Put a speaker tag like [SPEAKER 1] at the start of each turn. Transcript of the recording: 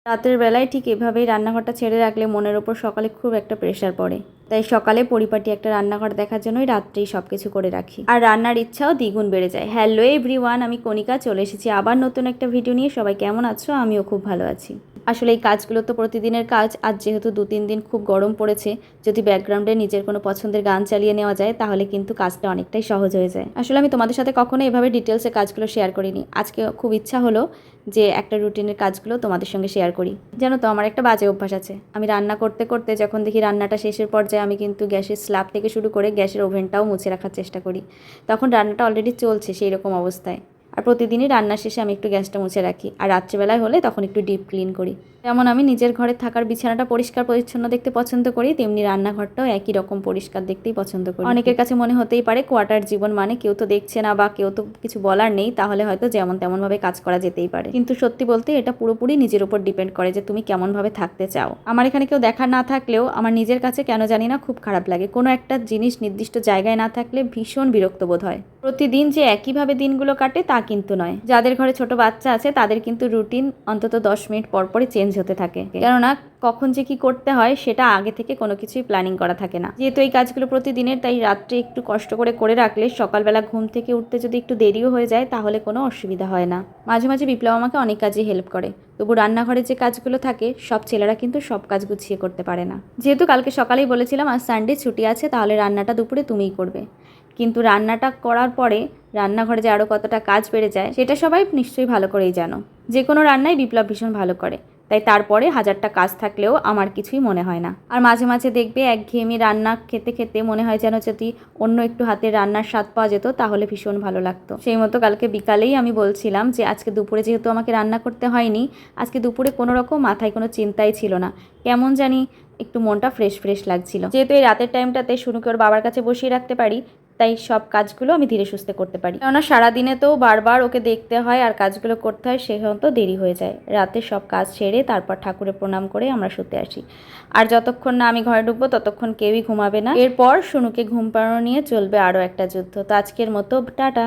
[SPEAKER 1] রাতের বেলায় ঠিক এভাবেই রান্নাঘরটা ছেড়ে রাখলে মনের ওপর সকালে খুব একটা প্রেশার পড়ে। তাই সকালে পরিপাটি একটা রান্নাঘর দেখার জন্যই রাত্রেই সব কিছু করে রাখি, আর রান্নার ইচ্ছাও দ্বিগুণ বেড়ে যায়। হ্যালো এভরিওয়ান, আমি কণিকা চলে এসেছি আবার নতুন একটা ভিডিও নিয়ে। সবাই কেমন আছো? আমিও খুব ভালো আছি। আসলে এই কাজগুলো তো প্রতিদিনের কাজ। আজ যেহেতু 2-3 দিন খুব গরম পড়েছে, যদি ব্যাকগ্রাউন্ডে নিজের কোনো পছন্দের গান চালিয়ে নেওয়া যায় তাহলে কিন্তু কাজটা অনেকটাই সহজ হয়ে যায়। আসলে আমি তোমাদের সাথে কখনো এভাবে ডিটেলসে কাজগুলো শেয়ার করিনি। আজকে খুব ইচ্ছা হলো যে একটা রুটিনের কাজগুলো তোমাদের সঙ্গে শেয়ার করি। জানো তো, আমার একটা বাজে অভ্যাস আছে। আমি রান্না করতে করতে যখন দেখি রান্নাটা শেষের পর্যায়ে, আমি কিন্তু গ্যাসের স্ল্যাব থেকে শুরু করে গ্যাসের ওভেনটাও মুছে রাখার চেষ্টা করি। তখন রান্নাটা অলরেডি চলছে সেই রকম অবস্থায়। আর প্রতিদিনই রান্নার শেষে আমি একটু গ্যাসটা মুছে রাখি, আর রাত্রেবেলায় হলে তখন একটু ডিপ ক্লিন করি। যেমন আমি নিজের ঘরে থাকার বিছানাটা পরিষ্কার পরিচ্ছন্ন দেখতে পছন্দ করি, তেমনি রান্নাঘরটাও একই রকম পরিষ্কার দেখতেই পছন্দ করি। অনেকের কাছে মনে হতেই পারে কোয়ার্টার জীবন মানে কেউ তো দেখছে না বা কেউ তো কিছু বলার নেই, তাহলে হয়তো যেমন তেমনভাবে কাজ করা যেতেই পারে। কিন্তু সত্যি বলতে এটা পুরোপুরি নিজের উপর ডিপেন্ড করে যে তুমি কেমনভাবে থাকতে চাও। আমার এখানে কেউ দেখা না থাকলেও আমার নিজের কাছে কেন জানি না খুব খারাপ লাগে। কোনো একটা জিনিস নির্দিষ্ট জায়গায় না থাকলে ভীষণ বিরক্ত বোধ হয়। প্রতিদিন যে একইভাবে দিনগুলো কাটে তা কিন্তু নয়। যাদের ঘরে ছোট বাচ্চা আছে তাদের কিন্তু রুটিন অন্তত 10 মিনিট পর পরই চেঞ্জ হতে থাকে, কেননা কখন যে কি করতে হয় সেটা আগে থেকে কোনো কিছুই প্ল্যানিং করা থাকে না। যেহেতু এই কাজগুলো প্রতিদিনের, তাই রাত্রে একটু কষ্ট করে রাখলে সকালবেলা ঘুম থেকে উঠতে যদি একটু দেরিও হয়ে যায় তাহলে কোনো অসুবিধা হয় না। মাঝে মাঝে বিপ্লব আমাকে অনেক কাজে হেল্প করে, তবু রান্নাঘরে যে কাজগুলো থাকে সব ছেলেরা কিন্তু সব কাজ গুছিয়ে করতে পারে না। যেহেতু কালকে সকালেই বলেছিলাম আজ সানডে ছুটি আছে, তাহলে রান্নাটা দুপুরে তুমিই করবে, কিন্তু রান্নাটা করার পরে রান্নাঘরে যে আরও কতটা কাজ বেড়ে যায় সেটা সবাই নিশ্চয়ই ভালো করেই জানো। যে কোনো রান্নাই বিপ্লব ভীষণ ভালো করে, তাই তারপরে হাজারটা কাজ থাকলেও আমার কিছুই মনে হয় না। আর মাঝে মাঝে দেখবে একঘেয়েমি রান্না খেতে খেতে মনে হয় যেন যদি অন্য একটু হাতের রান্নার স্বাদ পাওয়া যেত তাহলে ভীষণ ভালো লাগতো। সেই মতো কালকে বিকালেই আমি বলছিলাম যে আজকে দুপুরে যেহেতু আমাকে রান্না করতে হয়নি, আজকে দুপুরে কোনো রকম মাথায় কোনো চিন্তাই ছিল না, কেমন জানি একটু মনটা ফ্রেশ ফ্রেশ লাগছিল। যেহেতু এই রাতের টাইমটাতে শুনুকে ওর বাবার কাছে বসিয়ে রাখতে পারি, তাই সব কাজগুলো আমি ধীরে সুস্থে করতে পারি। কেননা সারাদিনে তো বারবার ওকে দেখতে হয় আর কাজগুলো করতে হয়, সেখানে তো দেরি হয়ে যায়। রাতে সব কাজ সেরে তারপর ঠাকুরের প্রণাম করে আমরা শুতে আসি। আর যতক্ষণ না আমি ঘরে ঢুকবো ততক্ষণ কেউই ঘুমাবে না। এরপর শুনুকে ঘুম পাড়ানো নিয়ে চলবে আরও একটা যুদ্ধ। তো আজকের মতো টাটা।